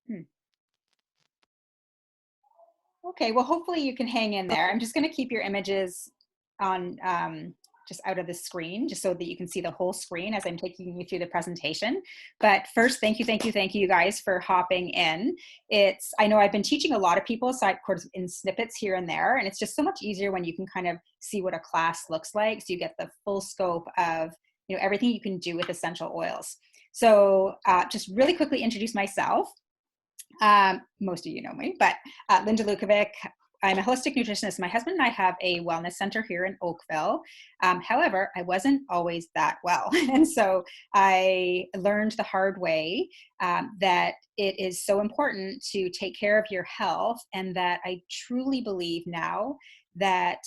Hmm. Okay, well, hopefully you can hang in there. I'm just going to keep your images on just out of the screen, just so that you can see the whole screen as I'm taking you through the presentation. But first, thank you guys for hopping in. I know I've been teaching a lot of people, so of course in snippets here and there, and it's just so much easier when you can kind of see what a class looks like, so you get the full scope of everything you can do with essential oils. So just really quickly introduce myself. Most of you know me, but Linda Lukovic. I'm a holistic nutritionist. My husband and I have a wellness center here in Oakville. However, I wasn't always that well. And so I learned the hard way that it is so important to take care of your health, and that I truly believe now that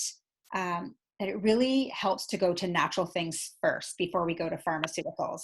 that it really helps to go to natural things first before we go to pharmaceuticals.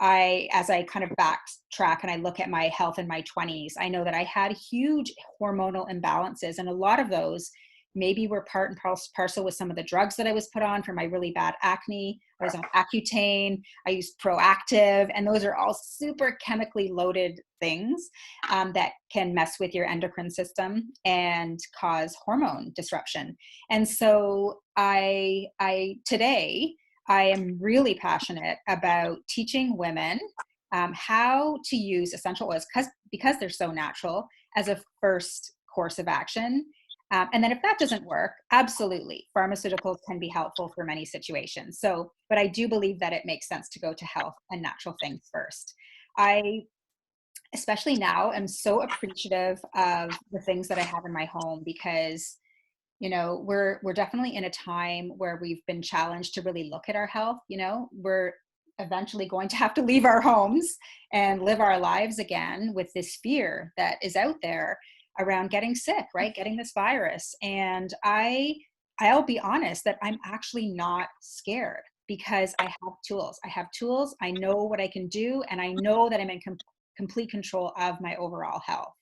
As I kind of backtrack and I look at my health in my 20s, I know that I had huge hormonal imbalances, and a lot of those maybe were part and parcel with some of the drugs that I was put on for my really bad acne. I was on Accutane, I used Proactive, and those are all super chemically loaded things that can mess with your endocrine system and cause hormone disruption. And so today, I am really passionate about teaching women how to use essential oils because they're so natural as a first course of action. And then if that doesn't work, absolutely, pharmaceuticals can be helpful for many situations. So, but I do believe that it makes sense to go to health and natural things first. I, especially now, am so appreciative of the things that I have in my home, because we're definitely in a time where we've been challenged to really look at our health. We're eventually going to have to leave our homes and live our lives again with this fear that is out there around getting sick, right? Getting this virus. And I'll be honest that I'm actually not scared, because I have tools. I know what I can do, and I know that I'm in complete control of my overall health.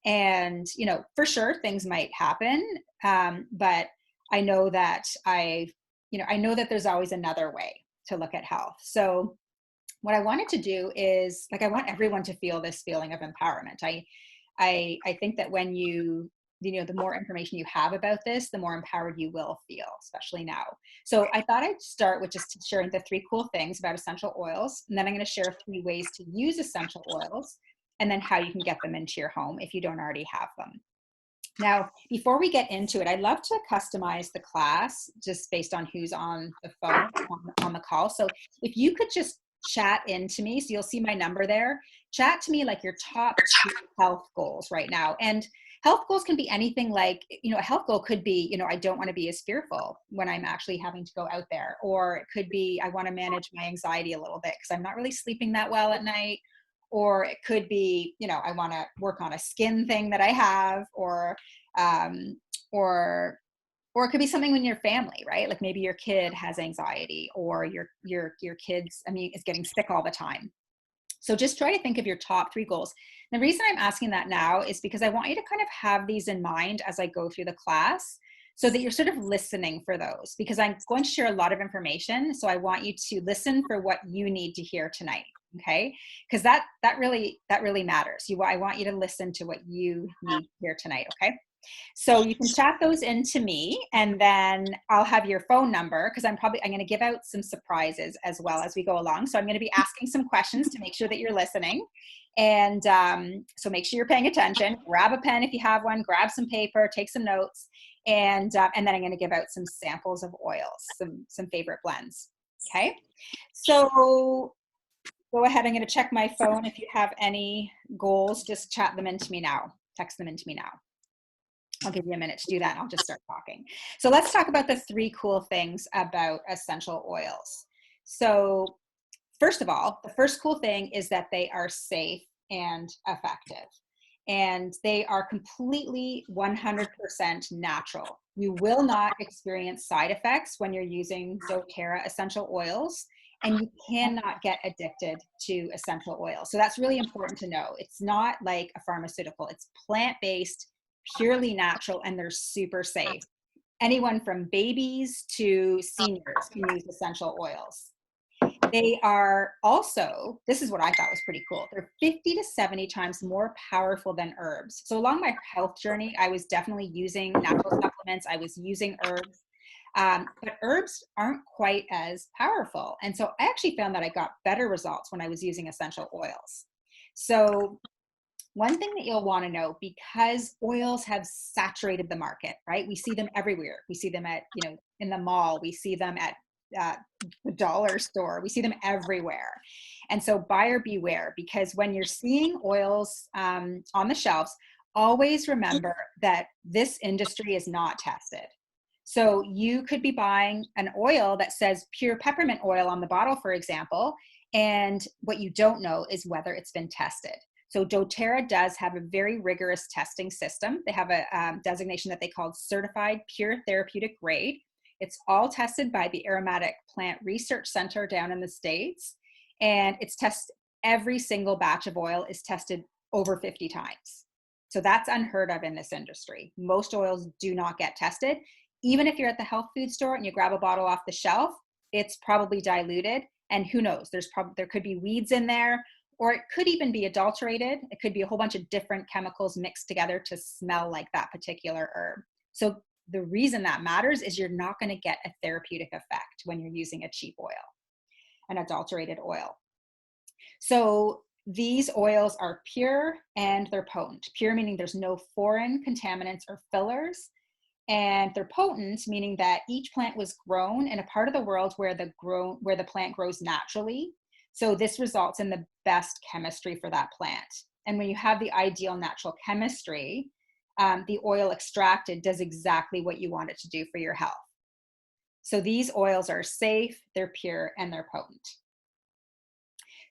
And for sure things might happen, but I know that I know that there's always another way to look at health. So what I wanted to do is, I want everyone to feel this feeling of empowerment. I think that when the more information you have about this, the more empowered you will feel, especially now. So I thought I'd start with just sharing the 3 cool things about essential oils, and then I'm going to share 3 ways to use essential oils, and then how you can get them into your home if you don't already have them. Now, before we get into it, I'd love to customize the class just based on who's on the phone, on the call. So if you could just chat into me, so you'll see my number there, chat to me like your top 2 health goals right now. And health goals can be anything, like, a health goal could be, I don't want to be as fearful when I'm actually having to go out there. Or it could be, I want to manage my anxiety a little bit because I'm not really sleeping that well at night. Or it could be, I want to work on a skin thing that I have, um, or or it could be something in your family, right? Like maybe your kid has anxiety, or your kids, is getting sick all the time. So just try to think of your top 3 goals. The reason I'm asking that now is because I want you to kind of have these in mind as I go through the class, so that you're sort of listening for those, because I'm going to share a lot of information. So I want you to listen for what you need to hear tonight. Okay. Because that really matters. I want you to listen to what you need to hear tonight. Okay. So you can chat those into me, and then I'll have your phone number, because I'm going to give out some surprises as well as we go along. So I'm going to be asking some questions to make sure that you're listening. And so make sure you're paying attention. Grab a pen if you have one, grab some paper, take some notes. And then I'm going to give out some samples of oils, some favorite blends. Okay. So go ahead. I'm going to check my phone. If you have any goals, just chat them into me now. Text them into me now. I'll give you a minute to do that, and I'll just start talking. So let's talk about the 3 cool things about essential oils. So first of all, the first cool thing is that they are safe and effective. And they are completely 100% natural. You will not experience side effects when you're using doTERRA essential oils, and you cannot get addicted to essential oils. So that's really important to know. It's not like a pharmaceutical. It's plant-based, purely natural, and they're super safe. Anyone from babies to seniors can use essential oils. They are also, this is what I thought was pretty cool. They're 50 to 70 times more powerful than herbs. So along my health journey, I was definitely using natural supplements. I was using herbs, but herbs aren't quite as powerful. And so I actually found that I got better results when I was using essential oils. So one thing that you'll want to know, because oils have saturated the market, right? We see them everywhere. We see them at, in the mall. We see them at uh, the dollar store. We see them everywhere. And so buyer beware, because when you're seeing oils on the shelves, always remember that this industry is not tested. So you could be buying an oil that says pure peppermint oil on the bottle, for example, and what you don't know is whether it's been tested. So doTERRA does have a very rigorous testing system. They have a designation that they call Certified Pure Therapeutic Grade. It's all tested by the Aromatic Plant Research Center down in the States. And it's tested, every single batch of oil is tested over 50 times. So that's unheard of in this industry. Most oils do not get tested. Even if you're at the health food store and you grab a bottle off the shelf, it's probably diluted. And who knows, there could be weeds in there, or it could even be adulterated. It could be a whole bunch of different chemicals mixed together to smell like that particular herb. So the reason that matters is you're not going to get a therapeutic effect when you're using a cheap oil, an adulterated oil. So these oils are pure and they're potent. Pure meaning there's no foreign contaminants or fillers. And they're potent, meaning that each plant was grown in a part of the world where the plant grows naturally. So this results in the best chemistry for that plant. And when you have the ideal natural chemistry, the oil extracted does exactly what you want it to do for your health. So these oils are safe, they're pure, and they're potent.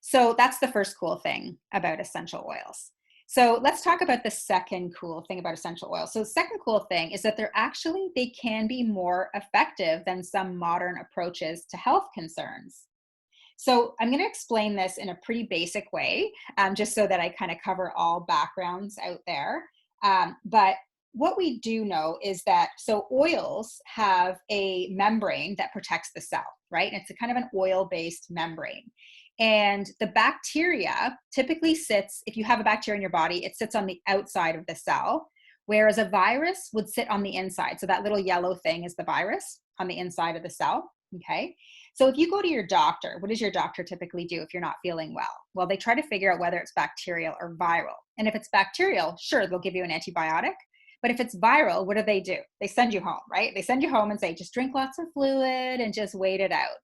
So that's the first cool thing about essential oils. So let's talk about the second cool thing about essential oils. So the second cool thing is that they can be more effective than some modern approaches to health concerns. So I'm going to explain this in a pretty basic way, just so that I kind of cover all backgrounds out there. But what we do know is that, so oils have a membrane that protects the cell, right? And it's a kind of an oil-based membrane. And the bacteria typically sits, if you have a bacteria in your body, it sits on the outside of the cell, whereas a virus would sit on the inside. So that little yellow thing is the virus on the inside of the cell, okay? So if you go to your doctor, what does your doctor typically do if you're not feeling well? Well, they try to figure out whether it's bacterial or viral. And if it's bacterial, sure, they'll give you an antibiotic. But if it's viral, what do? They send you home, right? They send you home and say, just drink lots of fluid and just wait it out.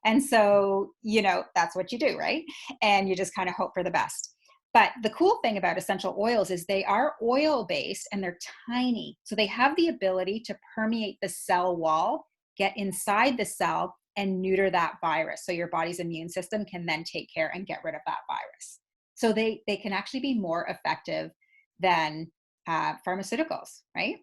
And so, that's what you do, right? And you just kind of hope for the best. But the cool thing about essential oils is they are oil-based and they're tiny. So they have the ability to permeate the cell wall, get inside the cell, and neuter that virus. So your body's immune system can then take care and get rid of that virus. So they can actually be more effective than pharmaceuticals, right?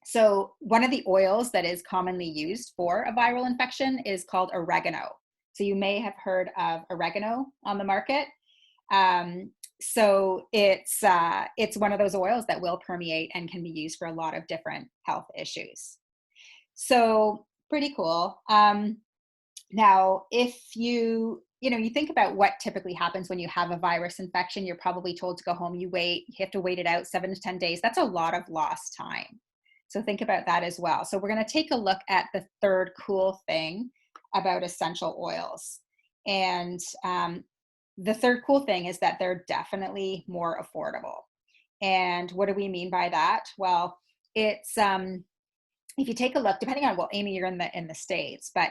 So one of the oils that is commonly used for a viral infection is called oregano. So you may have heard of oregano on the market. So it's one of those oils that will permeate and can be used for a lot of different health issues. So pretty cool. Now, if you think about what typically happens when you have a virus infection, you're probably told to go home, you have to wait it out 7 to 10 days. That's a lot of lost time. So think about that as well. So we're going to take a look at the third cool thing about essential oils. And the third cool thing is that they're definitely more affordable. And what do we mean by that? Well, it's if you take a look, depending on, well, Amy, you're in the States, but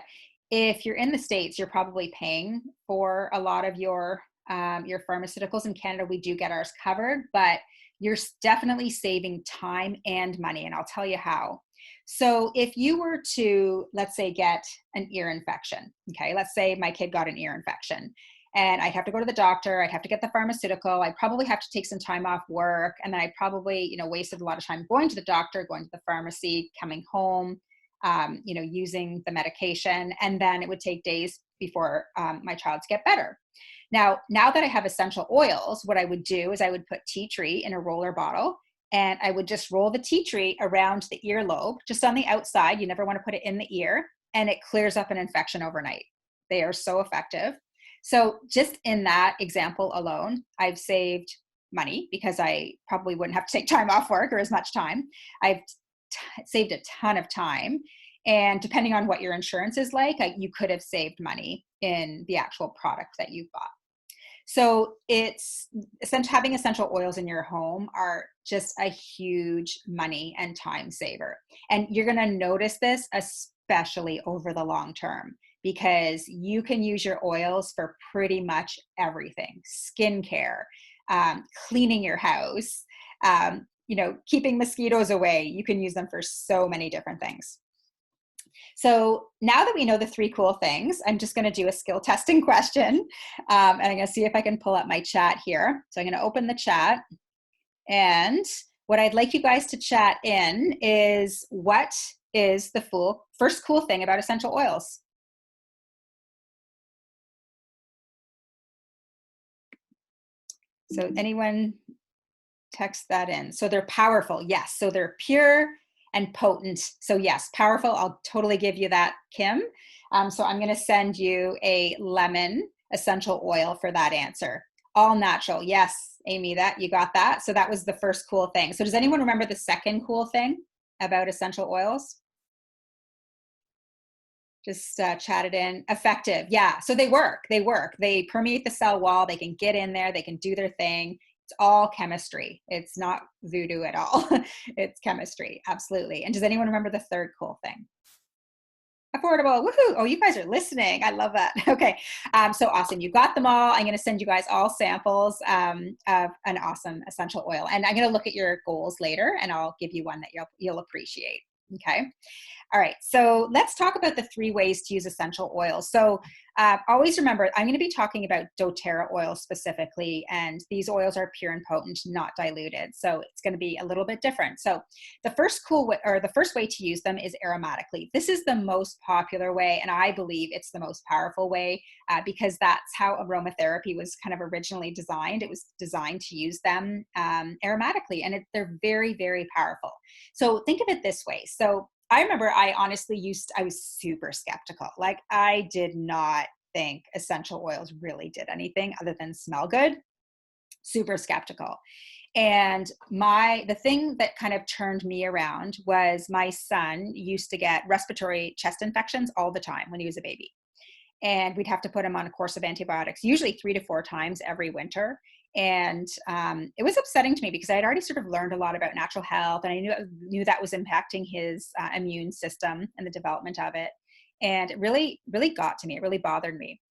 if you're in the States, you're probably paying for a lot of your pharmaceuticals. In Canada, we do get ours covered, but you're definitely saving time and money. And I'll tell you how. So if you were to, let's say, get an ear infection, okay, let's say my kid got an ear infection and I'd have to go to the doctor, I'd have to get the pharmaceutical, I'd probably have to take some time off work, and then I probably, wasted a lot of time going to the doctor, going to the pharmacy, coming home, using the medication, and then it would take days before my child's get better. Now that I have essential oils, what I would do is I would put tea tree in a roller bottle, and I would just roll the tea tree around the earlobe, just on the outside. You never want to put it in the ear, and it clears up an infection overnight. They are so effective. So just in that example alone, I've saved money because I probably wouldn't have to take time off work or as much time. I've saved a ton of time. And depending on what your insurance is like, you could have saved money in the actual product that you've bought. So it's having essential oils in your home are just a huge money and time saver. And you're going to notice this especially over the long term, because you can use your oils for pretty much everything: skincare, cleaning your house, keeping mosquitoes away. You can use them for so many different things. So now that we know the 3 cool things, I'm just going to do a skill testing question. And I'm going to see if I can pull up my chat here. So I'm going to open the chat. And what I'd like you guys to chat in is, what is the first cool thing about essential oils? So anyone text that in. So they're powerful. Yes. So they're pure and potent. So yes, powerful. I'll totally give you that, Kim. So I'm going to send you a lemon essential oil for that answer. All natural. Yes, Amy, that you got that. So that was the first cool thing. So does anyone remember the second cool thing about essential oils? Just chat it in. Effective. Yeah. So they work. They permeate the cell wall. They can get in there. They can do their thing. It's all chemistry. It's not voodoo at all. It's chemistry. Absolutely. And does anyone remember the third cool thing? Affordable. Woohoo. Oh, you guys are listening. I love that. Okay. So awesome. You got them all. I'm going to send you guys all samples of an awesome essential oil. And I'm going to look at your goals later, and I'll give you one that you'll appreciate. Okay. All right, so let's talk about the 3 ways to use essential oils. So always remember, I'm going to be talking about doTERRA oil specifically, and these oils are pure and potent, not diluted. So it's going to be a little bit different. So the first way to use them is aromatically. This is the most popular way, and I believe it's the most powerful way because that's how aromatherapy was kind of originally designed. It was designed to use them aromatically, and they're very, very powerful. So think of it this way. So I remember I was super skeptical. Like, I did not think essential oils really did anything other than smell good. Super skeptical. And the thing that kind of turned me around was my son used to get respiratory chest infections all the time when he was a baby. And we'd have to put him on a course of antibiotics, usually 3 to 4 times every winter. And it was upsetting to me because I had already sort of learned a lot about natural health, and I knew that was impacting his immune system and the development of it. And it really, really got to me. It really bothered me.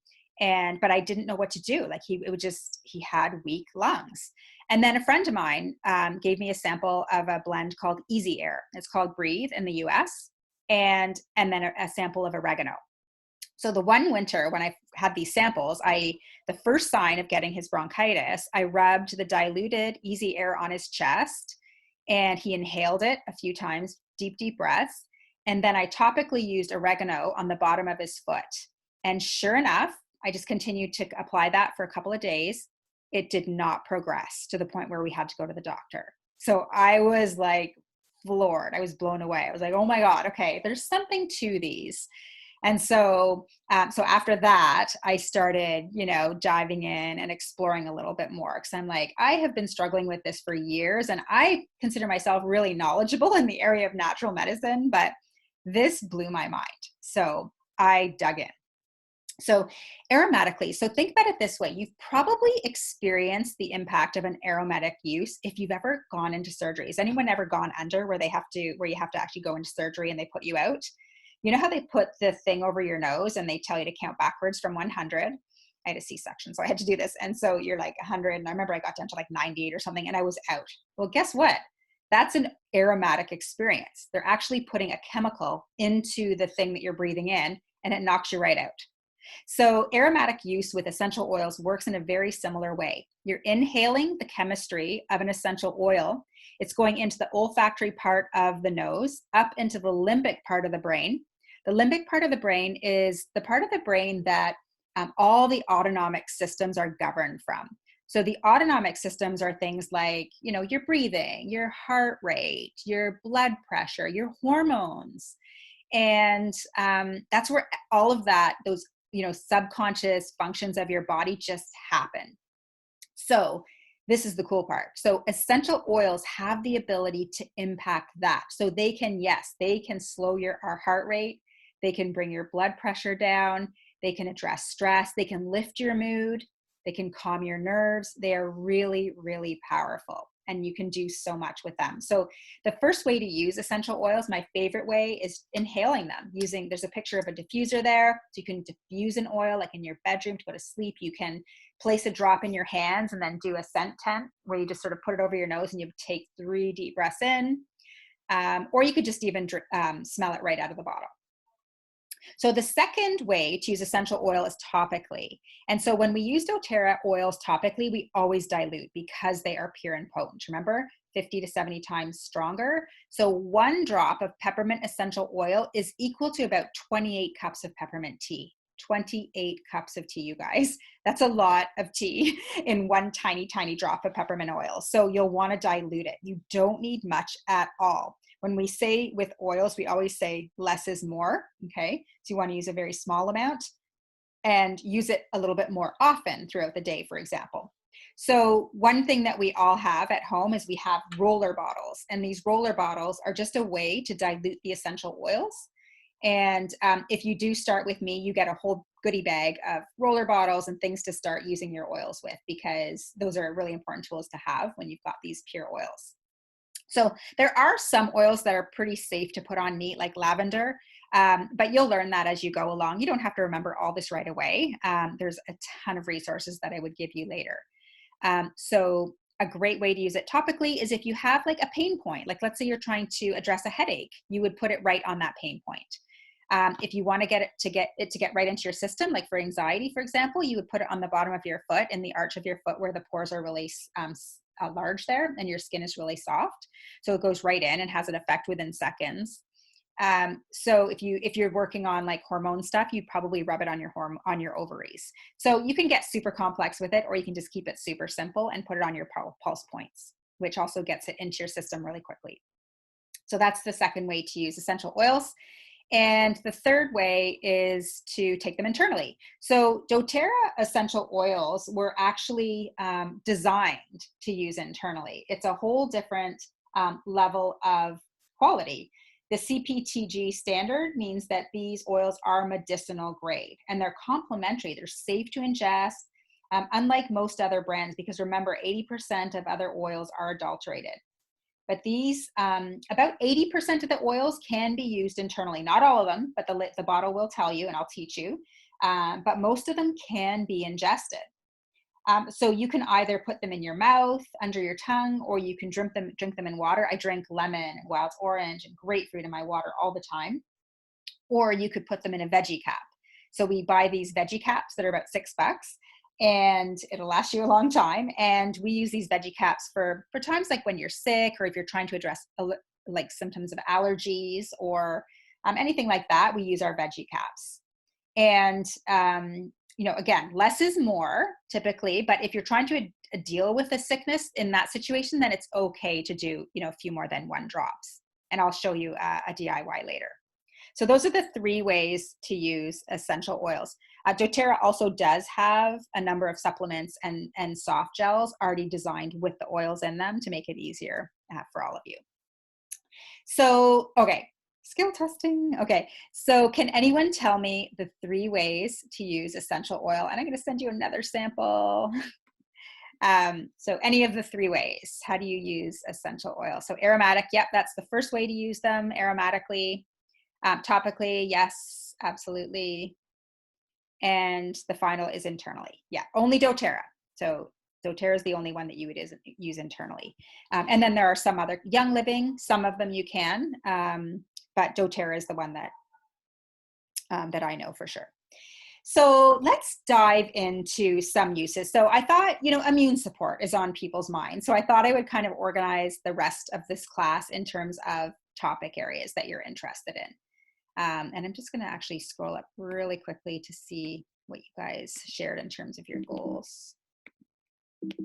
But I didn't know what to do. Like, he had weak lungs. And then a friend of mine gave me a sample of a blend called Easy Air. It's called Breathe in the US, and then a sample of oregano. So the one winter when I had these samples, the first sign of getting his bronchitis, I rubbed the diluted Easy Air on his chest, and he inhaled it a few times, deep, deep breaths. And then I topically used oregano on the bottom of his foot. And sure enough, I just continued to apply that for a couple of days. It did not progress to the point where we had to go to the doctor. So I was like floored. I was blown away. I was like, oh my God, okay, there's something to these. And so after that, I started, diving in and exploring a little bit more, because I'm like, I have been struggling with this for years, and I consider myself really knowledgeable in the area of natural medicine, but this blew my mind. So I dug in. So aromatically, so think about it this way. You've probably experienced the impact of an aromatic use if you've ever gone into surgery. Has anyone ever gone under where you have to actually go into surgery and they put you out? You know how they put the thing over your nose and they tell you to count backwards from 100? I had a C-section, so I had to do this. And so you're like 100, and I remember I got down to like 98 or something, and I was out. Well, guess what? That's an aromatic experience. They're actually putting a chemical into the thing that you're breathing in, and it knocks you right out. So aromatic use with essential oils works in a very similar way. You're inhaling the chemistry of an essential oil. It's going into the olfactory part of the nose, up into the limbic part of the brain. The limbic part of the brain is the part of the brain that all the autonomic systems are governed from. So the autonomic systems are things like, your breathing, your heart rate, your blood pressure, your hormones. And that's where all of that, those subconscious functions of your body just happen. So this is the cool part. So essential oils have the ability to impact that. So they can slow our heart rate. They can bring your blood pressure down. They can address stress. They can lift your mood. They can calm your nerves. They are really, really powerful, and you can do so much with them. So the first way to use essential oils, my favorite way, is inhaling them. There's a picture of a diffuser there. So you can diffuse an oil like in your bedroom to go to sleep. You can place a drop in your hands and then do a scent tent where you just sort of put it over your nose and you take 3 deep breaths in. Or you could just even smell it right out of the bottle. So the second way to use essential oil is topically. And so when we use doTERRA oils topically, we always dilute because they are pure and potent. Remember, 50 to 70 times stronger. So 1 drop of peppermint essential oil is equal to about 28 cups of peppermint tea. 28 cups of tea, you guys. That's a lot of tea in 1 tiny, tiny drop of peppermint oil. So you'll want to dilute it. You don't need much at all. When we say with oils, we always say less is more, okay? So you want to use a very small amount and use it a little bit more often throughout the day, for example. So one thing that we all have at home is we have roller bottles, and these roller bottles are just a way to dilute the essential oils. And if you do start with me, you get a whole goodie bag of roller bottles and things to start using your oils with, because those are really important tools to have when you've got these pure oils. So there are some oils that are pretty safe to put on neat, like lavender, but you'll learn that as you go along. You don't have to remember all this right away. There's a ton of resources that I would give you later. So a great way to use it topically is if you have like a pain point, like let's say you're trying to address a headache, you would put it right on that pain point. If you want to get it to get right into your system, like for anxiety, for example, you would put it on the bottom of your foot, in the arch of your foot where the pores are really large there and your skin is really soft. So it goes right in and has an effect within seconds. So if you're working on like hormone stuff, you'd probably rub it on your ovaries. So you can get super complex with it, or you can just keep it super simple and put it on your pulse points, which also gets it into your system really quickly. So that's the second way to use essential oils. And the third way is to take them internally. So doTERRA essential oils were actually designed to use internally. It's a whole different level of quality. The CPTG standard means that these oils are medicinal grade, and they're complementary. They're safe to ingest, unlike most other brands, because remember, 80% of other oils are adulterated. But these, about 80% of the oils can be used internally. Not all of them, but the bottle will tell you, and I'll teach you. But most of them can be ingested. So you can either put them in your mouth, under your tongue, or you can drink them in water. I drink lemon and wild orange and grapefruit in my water all the time. Or you could put them in a veggie cap. So we buy these veggie caps that are about $6, and it'll last you a long time. And we use these veggie caps for times like when you're sick, or if you're trying to address like symptoms of allergies or anything like that, we use our veggie caps. And again, less is more typically, but if you're trying to deal with a sickness in that situation, then it's okay to do a few more than 1 drops. And I'll show you a DIY later. So those are the 3 ways to use essential oils. doTERRA also does have a number of supplements and soft gels already designed with the oils in them to make it easier for all of you. So, okay, skill testing. Okay, so can anyone tell me the 3 ways to use essential oil? And I'm going to send you another sample. So any of the 3 ways, how do you use essential oil? So aromatic, yep, that's the first way to use them, aromatically. Topically, yes, absolutely. And the final is internally. Yeah, only doTERRA. So doTERRA is the only one that you would use internally. And then there are some other, Young Living, some of them you can, but doTERRA is the one that I know for sure. So let's dive into some uses. So I thought, immune support is on people's minds. So I thought I would kind of organize the rest of this class in terms of topic areas that you're interested in. And I'm just going to actually scroll up really quickly to see what you guys shared in terms of your goals. It's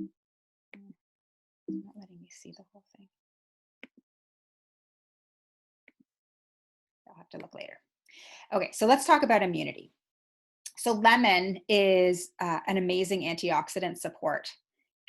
not letting me see the whole thing. I'll have to look later. Okay, so let's talk about immunity. So lemon is an amazing antioxidant support.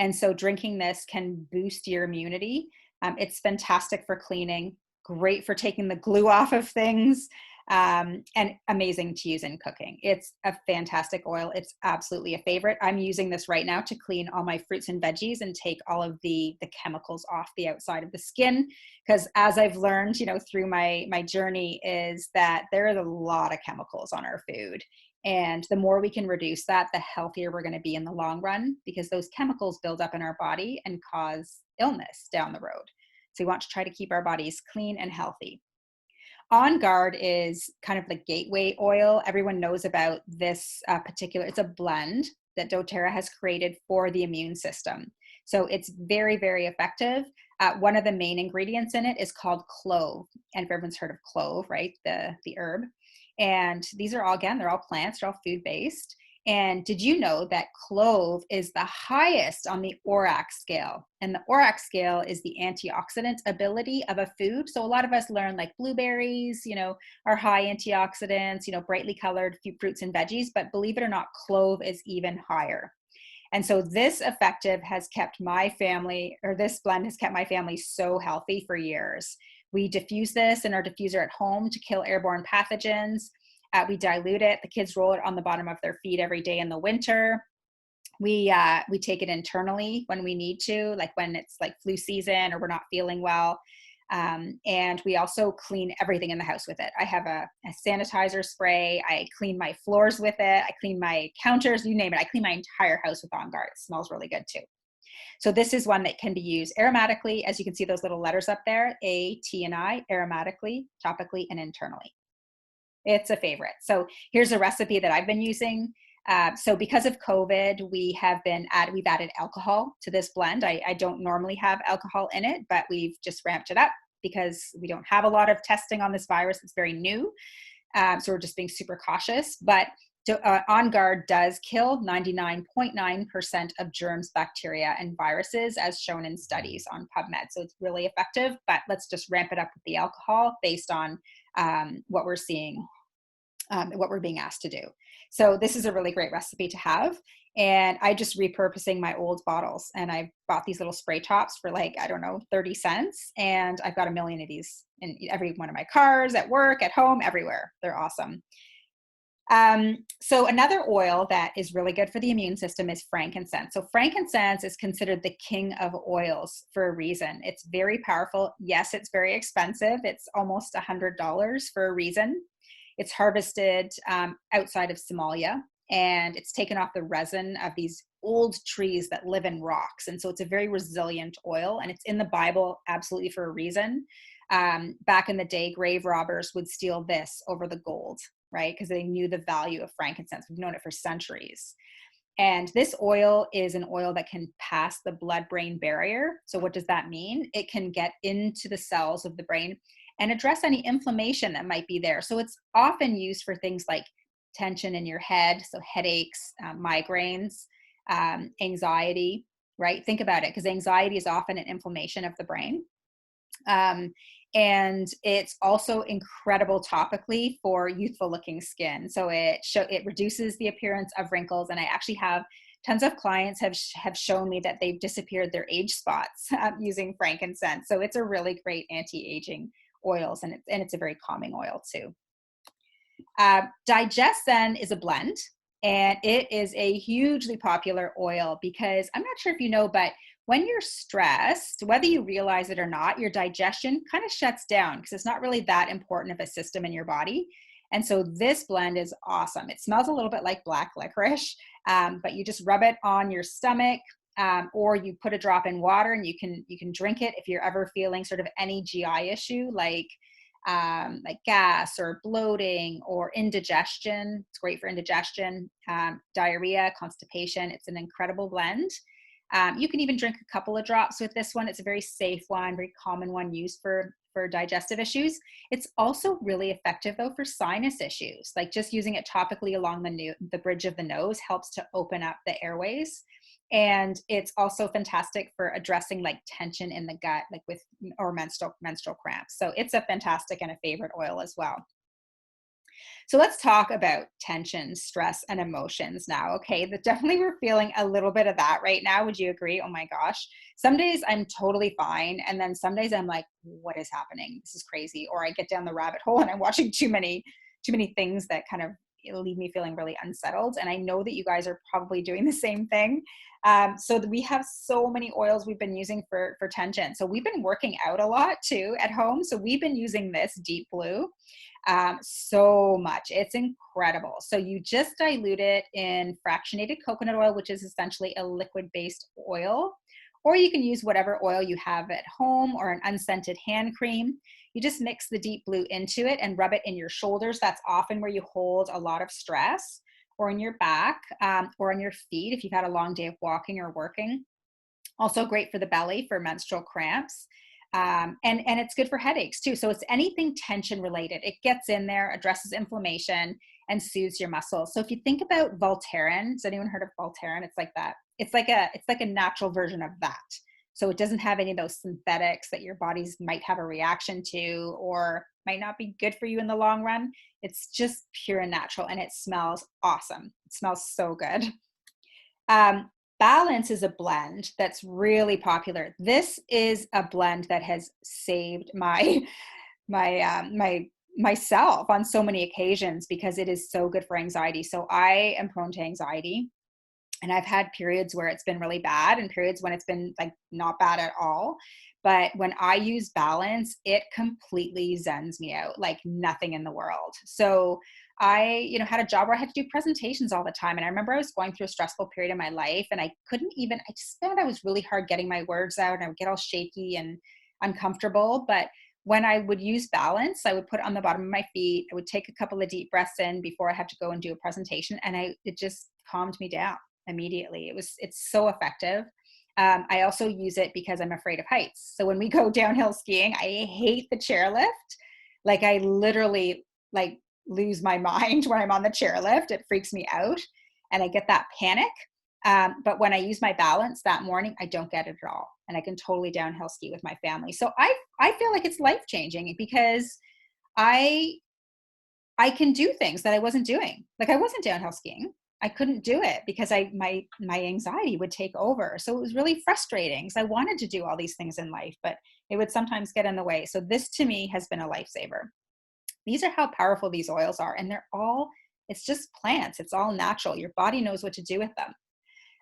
And so drinking this can boost your immunity. It's fantastic for cleaning, great for taking the glue off of things, and amazing to use in cooking. It's a fantastic oil. It's absolutely a favorite. I'm using this right now to clean all my fruits and veggies and take all of the chemicals off the outside of the skin. Because as I've learned, through my journey, is that there is a lot of chemicals on our food. And the more we can reduce that, the healthier we're going to be in the long run, because those chemicals build up in our body and cause illness down the road. So we want to try to keep our bodies clean and healthy. On Guard is kind of the gateway oil. Everyone knows about this particular, it's a blend that doTERRA has created for the immune system. So it's very, very effective. One of the main ingredients in it is called clove. And if everyone's heard of clove, right, the herb. And these are all, again, they're all plants, they're all food-based. And did you know that clove is the highest on the ORAC scale? And the ORAC scale is the antioxidant ability of a food. So a lot of us learn like blueberries, are high antioxidants, brightly colored fruits and veggies, but believe it or not, clove is even higher. And so this effective has kept my family, or this blend has kept my family so healthy for years. We diffuse this in our diffuser at home to kill airborne pathogens. We dilute it. The kids roll it on the bottom of their feet every day in the winter. We take it internally when we need to, like when it's like flu season or we're not feeling well. And we also clean everything in the house with it. I have a sanitizer spray. I clean my floors with it. I clean my counters, you name it. I clean my entire house with On Guard. It smells really good too. So this is one that can be used aromatically. As you can see those little letters up there, A, T, and I, aromatically, topically, and internally. It's a favorite. So here's a recipe that I've been using. So because of COVID, we've added alcohol to this blend. I don't normally have alcohol in it, but we've just ramped it up because we don't have a lot of testing on this virus. It's very new. So we're just being super cautious. But On Guard does kill 99.9% of germs, bacteria, and viruses, as shown in studies on PubMed. So it's really effective, but let's just ramp it up with the alcohol based on what we're seeing, what we're being asked to do. So this is a really great recipe to have. And I just repurposing my old bottles, and I bought these little spray tops for 30 cents. And I've got a million of these in every one of my cars, at work, at home, everywhere. They're awesome. So another oil that is really good for the immune system is frankincense. So frankincense is considered the king of oils for a reason. It's very powerful. Yes, it's very expensive. It's almost $100 for a reason. It's harvested outside of Somalia, and it's taken off the resin of these old trees that live in rocks. And so it's a very resilient oil, and it's in the Bible absolutely for a reason. Back in the day, grave robbers would steal this over the gold, right? Because they knew the value of frankincense. We've known it for centuries. And this oil is an oil that can pass the blood-brain barrier. So what does that mean? It can get into the cells of the brain and address any inflammation that might be there. So it's often used for things like tension in your head, so headaches, migraines, anxiety, right? Think about it, because anxiety is often an inflammation of the brain. And it's also incredible topically for youthful looking skin. So it reduces the appearance of wrinkles. And I actually have tons of clients have shown me that they've disappeared their age spots using frankincense. So it's a really great anti-aging oils, and it's a very calming oil too. DigestZen is a blend, and it is a hugely popular oil because I'm not sure if you know, but when you're stressed, whether you realize it or not, your digestion kind of shuts down because it's not really that important of a system in your body. And so this blend is awesome. It smells a little bit like black licorice, but you just rub it on your stomach, or you put a drop in water, and you can drink it if you're ever feeling sort of any GI issue like gas or bloating or indigestion. It's great for indigestion, diarrhea, constipation. It's an incredible blend. You can even drink a couple of drops with this one. It's a very safe one, very common one used for digestive issues. It's also really effective though for sinus issues, like just using it topically along the bridge of the nose helps to open up the airways. And it's also fantastic for addressing like tension in the gut, like or menstrual cramps. So it's a fantastic and a favorite oil as well. So let's talk about tension, stress, and emotions now. Okay, that definitely we're feeling a little bit of that right now. Would you agree? Oh my gosh. Some days I'm totally fine. And then some days I'm like, what is happening? This is crazy. Or I get down the rabbit hole and I'm watching too many things that kind of leave me feeling really unsettled. And I know that you guys are probably doing the same thing. So we have so many oils we've been using for tension. So we've been working out a lot too at home. So we've been using this Deep Blue so much. It's incredible. So you just dilute it in fractionated coconut oil, which is essentially a liquid-based oil, or you can use whatever oil you have at home or an unscented hand cream. You just mix the Deep Blue into it and rub it in your shoulders. That's often where you hold a lot of stress, or in your back, or on your feet if you've had a long day of walking or working. Also great for the belly for menstrual cramps. And it's good for headaches too. So it's anything tension related. It gets in there, addresses inflammation, and soothes your muscles. So if you think about Voltaren, has anyone heard of Voltaren? It's like that. It's like a natural version of that. So it doesn't have any of those synthetics that your bodies might have a reaction to or might not be good for you in the long run. It's just pure and natural, and it smells awesome. It smells so good. Um, Balance is a blend that's really popular. This is a blend that has saved my myself on so many occasions because it is so good for anxiety. So I am prone to anxiety, and I've had periods where it's been really bad and periods when it's been like not bad at all. But when I use Balance, it completely zens me out like nothing in the world. So had a job where I had to do presentations all the time. And I remember I was going through a stressful period in my life, and I just found I was really hard getting my words out, and I would get all shaky and uncomfortable. But when I would use Balance, I would put it on the bottom of my feet. I would take a couple of deep breaths in before I had to go and do a presentation. And it just calmed me down immediately. It's so effective. I also use it because I'm afraid of heights. So when we go downhill skiing, I hate the chairlift. Like I literally like lose my mind when I'm on the chairlift. It freaks me out and I get that panic. But when I use my Balance that morning, I don't get it at all. And I can totally downhill ski with my family. So I feel like it's life changing because I I can do things that I wasn't doing. Like I wasn't downhill skiing. I couldn't do it because my anxiety would take over. So it was really frustrating because I wanted to do all these things in life, but it would sometimes get in the way. So this to me has been a lifesaver. These are how powerful these oils are, and it's just plants. It's all natural. Your body knows what to do with them.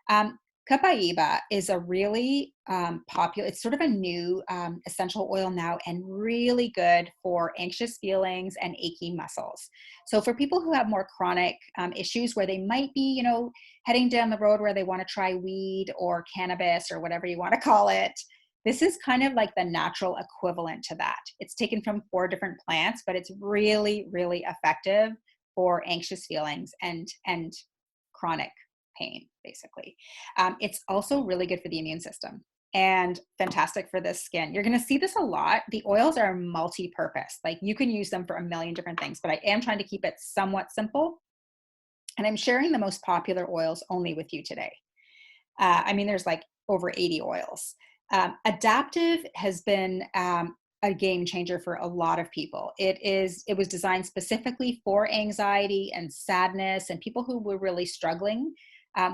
Um, Copaiba is a really popular, it's sort of a new essential oil now and really good for anxious feelings and achy muscles. So for people who have more chronic issues where they might be, heading down the road where they want to try weed or cannabis or whatever you want to call it, this is kind of like the natural equivalent to that. It's taken from 4 different plants, but it's really, really effective for anxious feelings and chronic pain, basically. It's also really good for the immune system and fantastic for the skin. You're going to see this a lot. The oils are multi-purpose. Like you can use them for a million different things, but I am trying to keep it somewhat simple. And I'm sharing the most popular oils only with you today. There's like over 80 oils. Adaptive has been a game changer for a lot of people. It was designed specifically for anxiety and sadness and people who were really struggling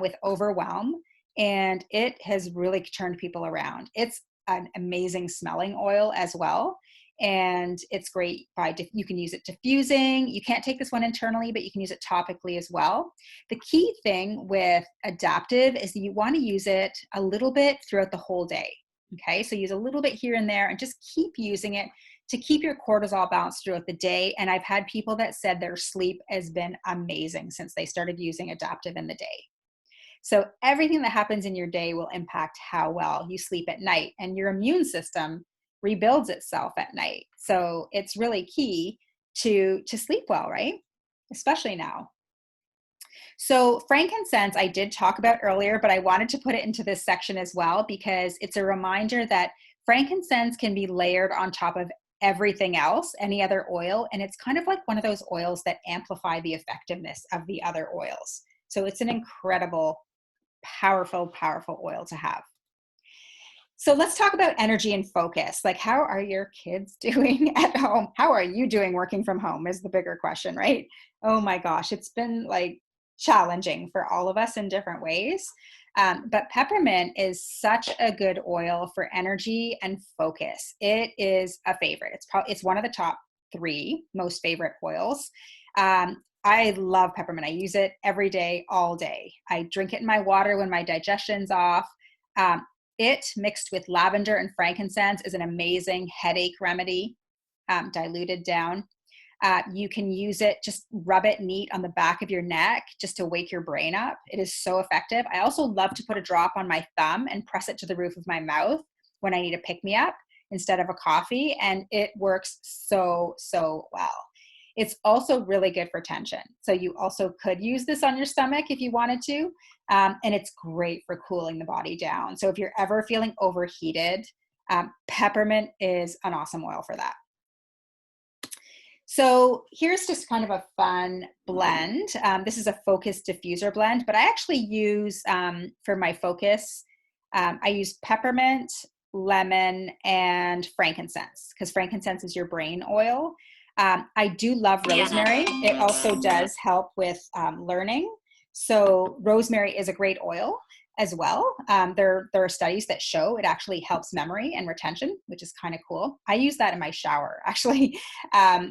with overwhelm. And it has really turned people around. It's an amazing smelling oil as well. And it's great you can use it diffusing. You can't take this one internally, but you can use it topically as well. The key thing with Adaptive is that you want to use it a little bit throughout the whole day. Okay, so use a little bit here and there and just keep using it to keep your cortisol balanced throughout the day. And I've had people that said their sleep has been amazing since they started using Adaptive in the day. So everything that happens in your day will impact how well you sleep at night, and your immune system rebuilds itself at night. So it's really key to sleep well, right? Especially now. So frankincense, I did talk about earlier, but I wanted to put it into this section as well because it's a reminder that frankincense can be layered on top of everything else, any other oil, and it's kind of like one of those oils that amplify the effectiveness of the other oils. So it's an incredible, powerful, powerful oil to have. So let's talk about energy and focus. Like, how are your kids doing at home? How are you doing working from home is the bigger question, right? Oh my gosh, it's been like challenging for all of us in different ways. But peppermint is such a good oil for energy and focus. It is a favorite. It's one of the top three most favorite oils. I love peppermint. I use it every day, all day. I drink it in my water when my digestion's off. Um, it mixed with lavender and frankincense is an amazing headache remedy, diluted down. You can use it, just rub it neat on the back of your neck just to wake your brain up. It is so effective. I also love to put a drop on my thumb and press it to the roof of my mouth when I need a pick me up instead of a coffee. And it works so, so well. It's also really good for tension. So you also could use this on your stomach if you wanted to. And it's great for cooling the body down. So if you're ever feeling overheated, peppermint is an awesome oil for that. So here's just kind of a fun blend. This is a focus diffuser blend, but I actually use, for my focus, I use peppermint, lemon, and frankincense, because frankincense is your brain oil. I do love rosemary. It also does help with learning. So rosemary is a great oil as well. There are studies that show it actually helps memory and retention, which is kind of cool. I use that in my shower, actually.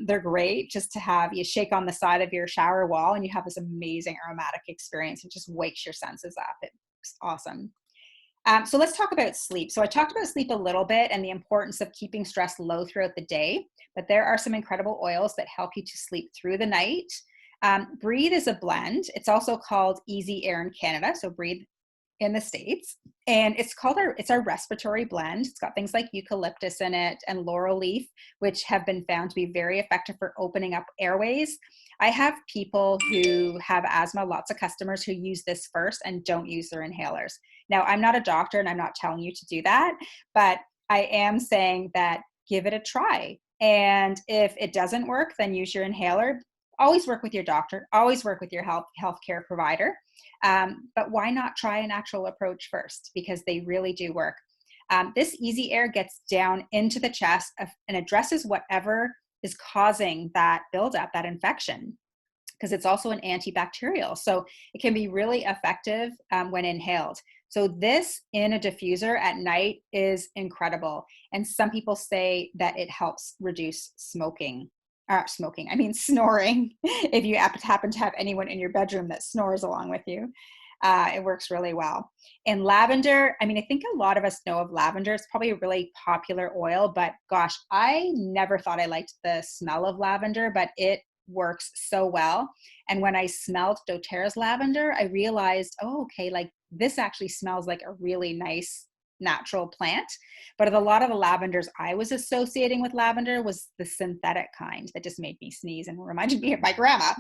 They're great just to have. You shake on the side of your shower wall and you have this amazing aromatic experience. It just wakes your senses up. It's awesome. So let's talk about sleep. So I talked about sleep a little bit and the importance of keeping stress low throughout the day, but there are some incredible oils that help you to sleep through the night. Breathe is a blend. It's also called Easy Air in Canada. So Breathe in the States. And it's our respiratory blend. It's got things like eucalyptus in it and laurel leaf, which have been found to be very effective for opening up airways. I have people who have asthma, lots of customers who use this first and don't use their inhalers. Now, I'm not a doctor and I'm not telling you to do that, but I am saying that give it a try. And if it doesn't work, then use your inhaler. Always work with your doctor, always work with your healthcare provider. But why not try a natural approach first? Because they really do work. This Easy Air gets down into the chest and addresses whatever is causing that buildup, that infection, because it's also an antibacterial. So it can be really effective when inhaled. So this in a diffuser at night is incredible. And some people say that it helps reduce snoring. If you happen to have anyone in your bedroom that snores along with you, it works really well. And lavender, I think a lot of us know of lavender. It's probably a really popular oil, but gosh, I never thought I liked the smell of lavender, but it works so well. And when I smelled doTERRA's lavender, I realized, oh, okay, like this actually smells like a really nice natural plant. But a lot of the lavenders I was associating with lavender was the synthetic kind that just made me sneeze and reminded me of my grandma.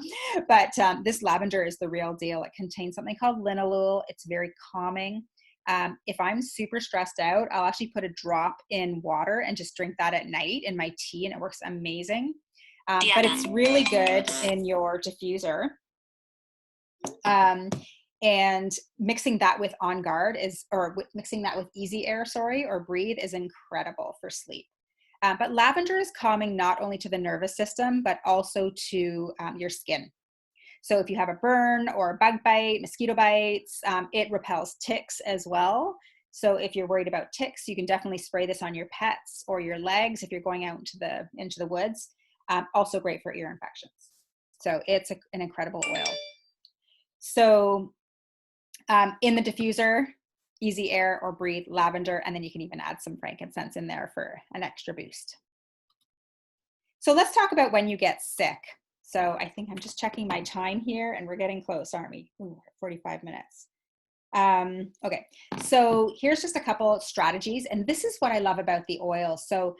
But this lavender is the real deal. It contains something called linalool. It's very calming. If I'm super stressed out, I'll actually put a drop in water and just drink that at night in my tea, and it works amazing. But it's really good in your diffuser. And mixing that with On Guard mixing that with Easy Air, or Breathe is incredible for sleep. But lavender is calming not only to the nervous system, but also to your skin. So if you have a burn or a bug bite, mosquito bites, it repels ticks as well. So if you're worried about ticks, you can definitely spray this on your pets or your legs if you're going out into the woods. Also great for ear infections. So it's an incredible oil. So in the diffuser, Easy Air or Breathe, lavender, and then you can even add some frankincense in there for an extra boost. So let's talk about when you get sick. So I think I'm just checking my time here and we're getting close, aren't we? Ooh, 45 minutes. Okay, so here's just a couple strategies, and this is what I love about the oil. So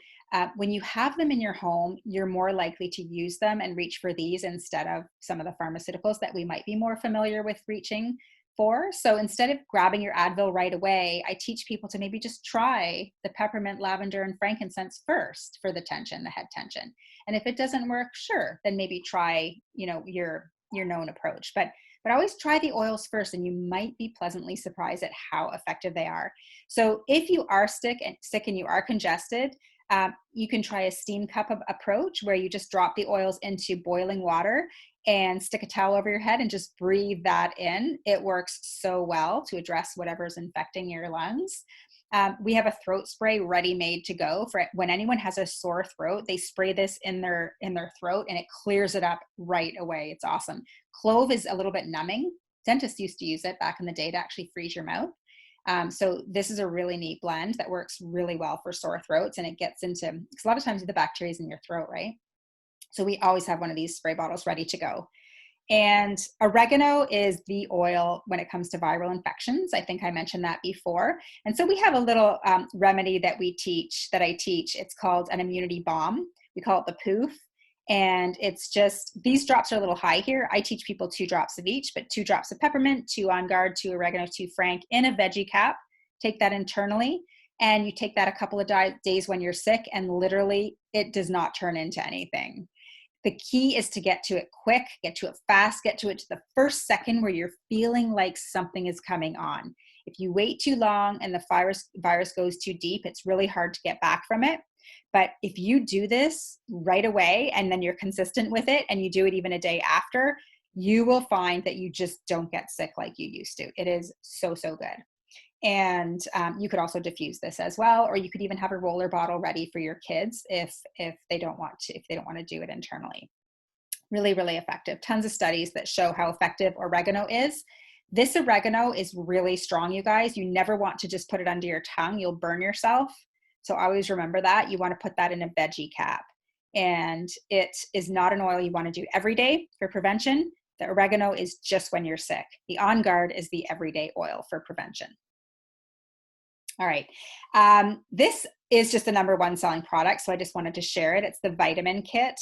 when you have them in your home, you're more likely to use them and reach for these instead of some of the pharmaceuticals that we might be more familiar with reaching for. So instead of grabbing your Advil right away, I teach people to maybe just try the peppermint, lavender, and frankincense first for the tension, the head tension. And if it doesn't work, sure, then maybe try, your known approach. But but always try the oils first, and you might be pleasantly surprised at how effective they are. So if you are sick and you are congested, you can try a steam cup approach where you just drop the oils into boiling water and stick a towel over your head and just breathe that in. It works so well to address whatever's infecting your lungs. We have a throat spray ready made to go for when anyone has a sore throat. They spray this in their throat and it clears it up right away. It's awesome. Clove is a little bit numbing. Dentists used to use it back in the day to actually freeze your mouth. So this is a really neat blend that works really well for sore throats, and it gets into, because a lot of times the bacteria is in your throat, right? So we always have one of these spray bottles ready to go. And oregano is the oil when it comes to viral infections. I think I mentioned that before. And so we have a little remedy that I teach. It's called an immunity balm. We call it the poof. And it's just, these drops are a little high here. I teach people 2 drops of each, but 2 drops of peppermint, 2 On Guard, 2 oregano, 2 frank in a veggie cap. Take that internally. And you take that a couple of days when you're sick, and literally it does not turn into anything. The key is to get to it quick, get to it fast, get to it to the first second where you're feeling like something is coming on. If you wait too long and the virus goes too deep, it's really hard to get back from it. But if you do this right away and then you're consistent with it and you do it even a day after, you will find that you just don't get sick like you used to. It is so, so good. And you could also diffuse this as well, or you could even have a roller bottle ready for your kids if they don't want to do it internally. Really, really effective. Tons of studies that show how effective oregano is. This oregano is really strong, you guys. You never want to just put it under your tongue. You'll burn yourself. So always remember that. You want to put that in a veggie cap. And it is not an oil you want to do every day for prevention. The oregano is just when you're sick. The On Guard is the everyday oil for prevention. All right. This is just the #1 selling product, so I just wanted to share it. It's the vitamin kit.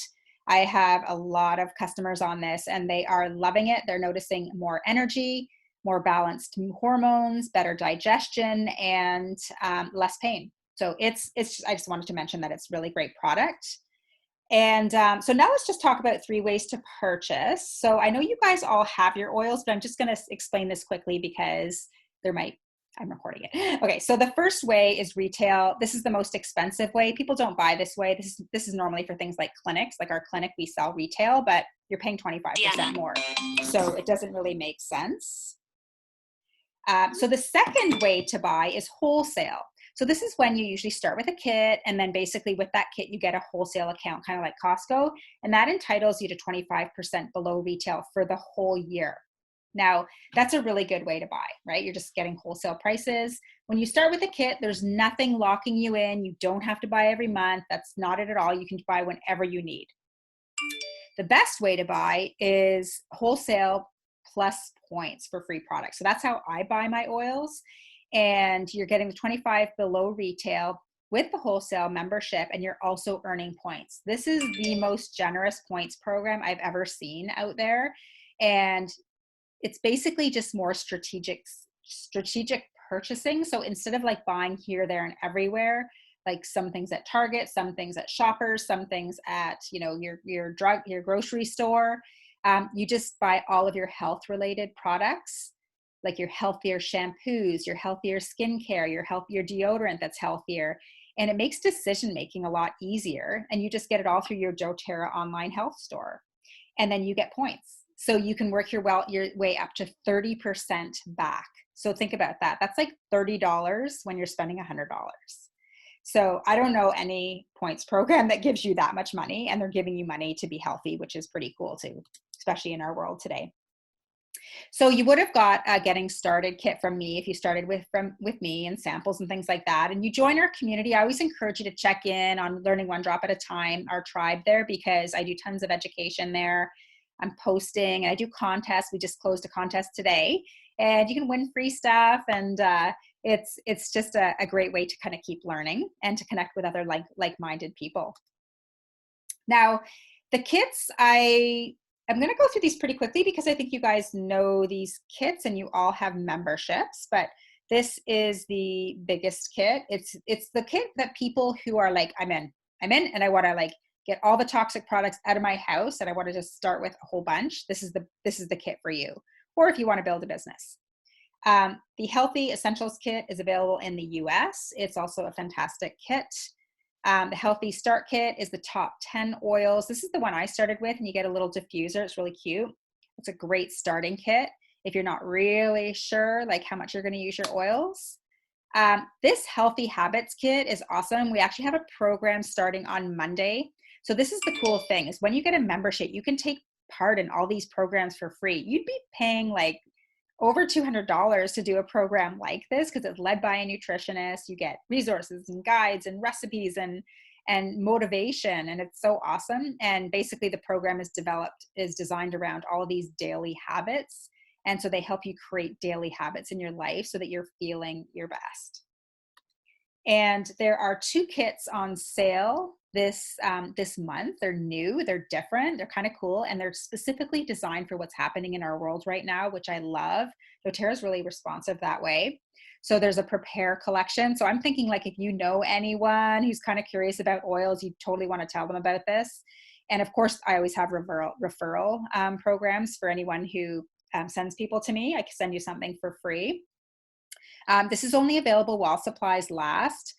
I have a lot of customers on this, and they are loving it. They're noticing more energy, more balanced hormones, better digestion, and less pain. So I just wanted to mention that it's a really great product. And so now let's just talk about 3 ways to purchase. So I know you guys all have your oils, but I'm just going to explain this quickly because I'm recording it. Okay, so the first way is retail. This is the most expensive way. People don't buy this way. This is normally for things like clinics. Like our clinic, we sell retail, but you're paying 25% more. So it doesn't really make sense. So the second way to buy is wholesale. So this is when you usually start with a kit, and then basically with that kit, you get a wholesale account, kind of like Costco, and that entitles you to 25% below retail for the whole year. Now, that's a really good way to buy, right? You're just getting wholesale prices. When you start with a kit, there's nothing locking you in. You don't have to buy every month. That's not it at all. You can buy whenever you need. The best way to buy is wholesale plus points for free products. So that's how I buy my oils. And you're getting the 25 below retail with the wholesale membership, and you're also earning points. This is the most generous points program I've ever seen out there. And it's basically just more strategic purchasing. So instead of like buying here, there, and everywhere, like some things at Target, some things at Shoppers, some things at, your grocery store, you just buy all of your health related products, like your healthier shampoos, your healthier skincare, your healthier deodorant that's healthier. And it makes decision making a lot easier. And you just get it all through your doTERRA online health store. And then you get points. So you can work your way up to 30% back. So think about that. That's like $30 when you're spending $100. So I don't know any points program that gives you that much money, and they're giving you money to be healthy, which is pretty cool too, especially in our world today. So you would have got a getting started kit from me if you started with me, and samples and things like that. And you join our community. I always encourage you to check in on Learning One Drop at a Time, our tribe there, because I do tons of education there. I'm posting, and I do contests. We just closed a contest today, and you can win free stuff. And it's just a great way to kind of keep learning and to connect with other like-minded people. Now, the kits, I'm going to go through these pretty quickly because I think you guys know these kits and you all have memberships, but this is the biggest kit. It's the kit that people who are like, I'm in, and I want to like get all the toxic products out of my house, and I want to just start with a whole bunch. This is the kit for you. or if you want to build a business. The Healthy Essentials Kit is available in the US. It's also a fantastic kit. The Healthy Start Kit is the top 10 oils. This is the one I started with, and you get a little diffuser. It's really cute. It's a great starting kit if you're not really sure like how much you're going to use your oils. This Healthy Habits Kit is awesome. We actually have a program starting on Monday. So this is the cool thing is when you get a membership, you can take part in all these programs for free. You'd be paying like over $200 to do a program like this because it's led by a nutritionist. You get resources and guides and recipes and motivation, and it's so awesome. And basically the program is designed around all of these daily habits. And so they help you create daily habits in your life so that you're feeling your best. And there are 2 kits on sale this month. They're new, they're different, they're kind of cool, and they're specifically designed for what's happening in our world right now, which I love. doTERRA's really responsive that way. So there's a prepare collection. So I'm thinking like if you know anyone who's kind of curious about oils, you totally want to tell them about this. And of course, I always have referral programs for anyone who sends people to me. I can send you something for free. This is only available while supplies last.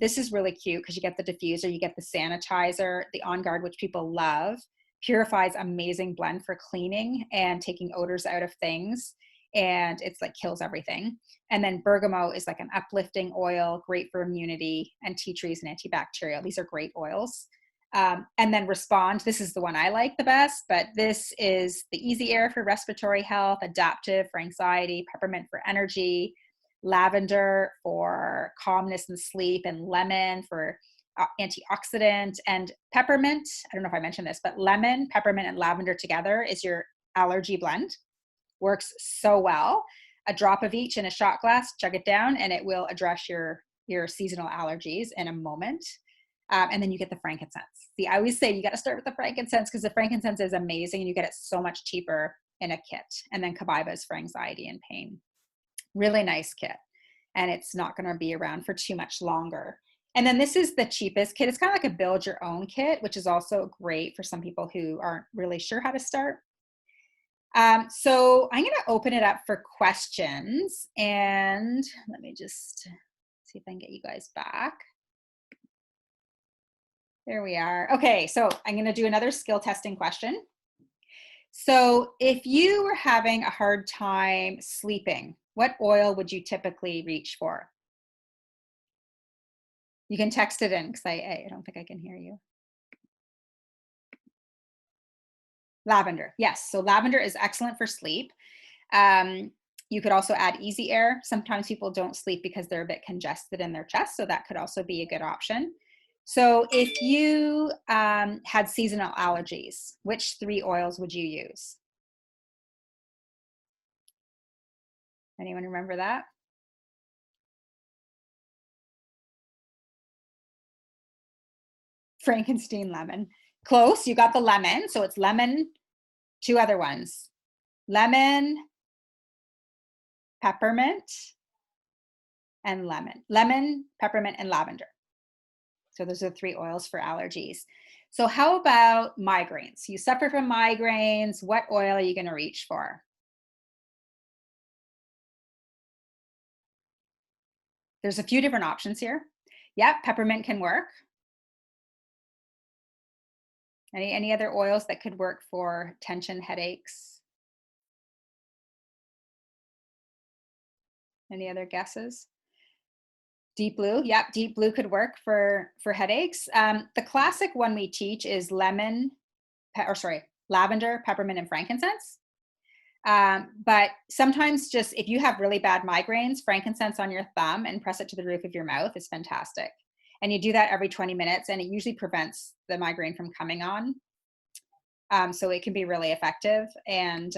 This is really cute because you get the diffuser, you get the sanitizer, the On Guard, which people love. Purifies amazing blend for cleaning and taking odors out of things. And it's like kills everything. And then bergamot is like an uplifting oil, great for immunity, and tea tree is an antibacterial. These are great oils. And then Respond, this is the one I like the best, but this is the Easy Air for respiratory health, Adaptive for anxiety, Peppermint for energy, Lavender for calmness and sleep, and lemon for antioxidant, and peppermint. I don't know if I mentioned this, but lemon, peppermint, and lavender together is your allergy blend. Works so well. A drop of each in a shot glass, chug it down, and it will address your seasonal allergies in a moment. And then you get the frankincense. See, I always say you got to start with the frankincense because the frankincense is amazing and you get it so much cheaper in a kit. And then Cobaiba is for anxiety and pain. Really nice kit. And it's not going to be around for too much longer. And then this is the cheapest kit. It's kind of like a build your own kit, which is also great for some people who aren't really sure how to start. So I'm going to open it up for questions, and let me just see if I can get you guys back. There we are. Okay, so I'm going to do another skill testing question. So if you were having a hard time sleeping, what oil would you typically reach for? You can text it in because I don't think I can hear you. Lavender, yes. So lavender is excellent for sleep. You could also add Easy Air. Sometimes people don't sleep because they're a bit congested in their chest, so that could also be a good option. So if you had seasonal allergies, which 3 oils would you use? Anyone remember that? Frankenstein lemon. Close, you got the lemon. So it's lemon, 2 other ones. Lemon, peppermint, and lemon. Lemon, peppermint, and lavender. So those are 3 oils for allergies. So how about migraines? You suffer from migraines. What oil are you going to reach for? There's a few different options here. Yep, peppermint can work. Any other oils that could work for tension, headaches? Any other guesses? Deep blue, yep, deep blue could work for headaches. The classic one we teach is lavender, peppermint, and frankincense. But sometimes just if you have really bad migraines, frankincense on your thumb and press it to the roof of your mouth is fantastic. And you do that every 20 minutes and it usually prevents the migraine from coming on. So it can be really effective. And,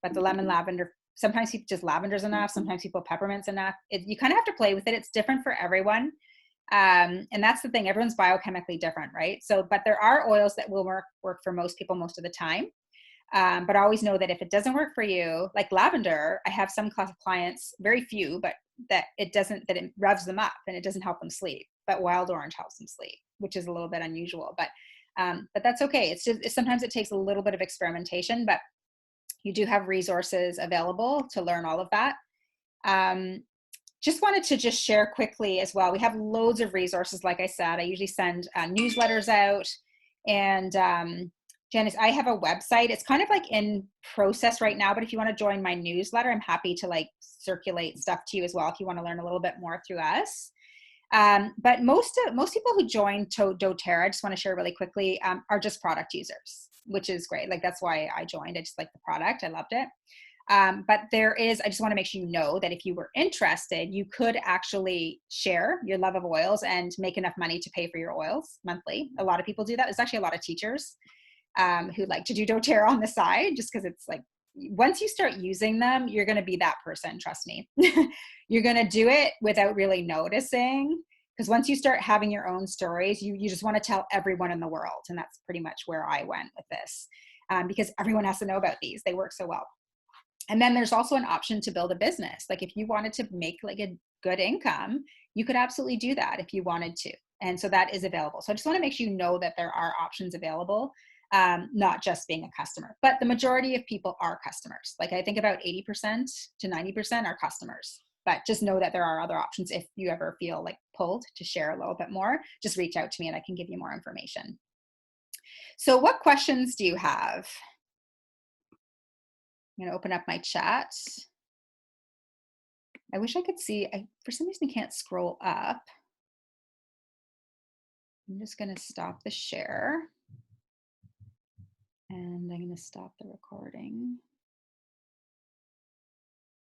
but the lemon lavender, sometimes people just lavender's enough. Sometimes people peppermint's enough. You kind of have to play with it. It's different for everyone. And that's the thing, everyone's biochemically different, right? So, but there are oils that will work for most people most of the time. But I always know that if it doesn't work for you, like lavender, I have some clients, very few, but that it revs them up and it doesn't help them sleep. But wild orange helps them sleep, which is a little bit unusual. But that's okay. It's just sometimes it takes a little bit of experimentation. But You do have resources available to learn all of that. Um, just wanted to just share quickly as well. We have loads of resources. Like I said, I usually send newsletters out. And Janice, I have a website. It's kind of like in process right now, but if you want to join my newsletter, I'm happy to like circulate stuff to you as well if you want to learn a little bit more through us. But most people who join doTERRA, I just want to share really quickly, are just product users, which is great. Like that's why I joined. I just like the product. I loved it. But I just want to make sure you know that if you were interested, you could actually share your love of oils and make enough money to pay for your oils monthly. A lot of people do that. There's actually a lot of teachers who like to do doTERRA on the side just because it's like, once you start using them, you're going to be that person. Trust me. You're going to do it without really noticing. Because once you start having your own stories, you just want to tell everyone in the world. And that's pretty much where I went with this, because everyone has to know about these. They work so well. And then there's also an option to build a business. Like if you wanted to make like a good income, you could absolutely do that if you wanted to. And so that is available. So I just want to make sure you know that there are options available, not just being a customer. But the majority of people are customers. Like I think about 80% to 90% are customers. But just know that there are other options. If you ever feel like pulled to share a little bit more, just reach out to me and I can give you more information. So what questions do you have? I'm going to open up my chat. I wish I could see, for some reason I can't scroll up. I'm just going to stop the share and I'm going to stop the recording.